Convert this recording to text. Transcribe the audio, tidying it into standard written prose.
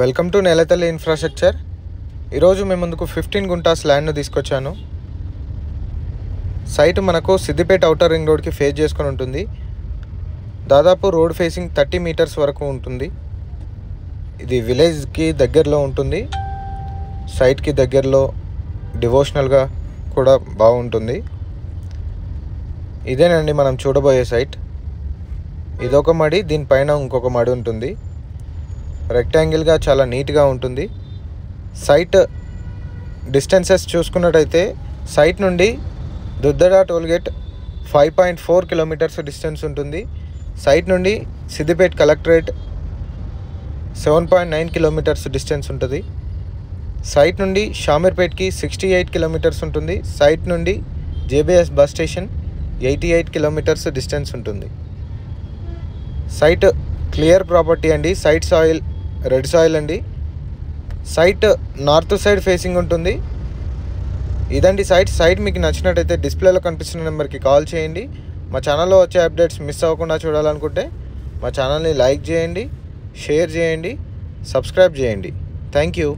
Welcome to నెలతల్లి infrastructure. ఈరోజు మేము ముందుకు 15 గుంటాస్ ల్యాండ్ను తీసుకొచ్చాను. సైట్ మనకు సిద్దిపేట ఔటర్ రింగ్ రోడ్కి ఫేస్ చేసుకొని ఉంటుంది. దాదాపు రోడ్ ఫేసింగ్ 30 మీటర్స్ వరకు ఉంటుంది. ఇది విలేజ్కి దగ్గరలో ఉంటుంది. సైట్కి దగ్గరలో డివోషనల్గా కూడా బాగుంటుంది. ఇదేనండి మనం చూడబోయే సైట్. ఇదొక మడి, దీనిపైన ఇంకొక మడి ఉంటుంది. రెక్టాంగిల్గా చాలా నీట్గా ఉంటుంది. సైట్ డిస్టెన్సెస్ చూసుకున్నట్టయితే సైట్ నుండి దుద్దడ టోల్గేట్ 5.4 కిలోమీటర్స్ డిస్టెన్స్ ఉంటుంది. సైట్ నుండి సిద్దిపేట కలెక్టరేట్ 7.9 కిలోమీటర్స్ డిస్టెన్స్ ఉంటుంది. సైట్ నుండి షామీర్పేట్కి 68 కిలోమీటర్స్ ఉంటుంది. సైట్ నుండి JBS bus station 88 kilometres distance ఉంటుంది. సైట్ క్లియర్ ప్రాపర్టీ అండి. సైట్ సాయిల్ రెడ్ సాయిల్ అండి. సైట్ నార్త్ సైడ్ ఫేసింగ్ ఉంటుంది. ఇదండి సైట్ మీకు నచ్చినట్టయితే డిస్ప్లేలో కనిపిస్తున్న నెంబర్కి కాల్ చేయండి. మా ఛానల్లో వచ్చే అప్డేట్స్ మిస్ అవ్వకుండా చూడాలనుకుంటే మా ఛానల్ని లైక్ చేయండి, షేర్ చేయండి, సబ్స్క్రైబ్ చేయండి. Thank you.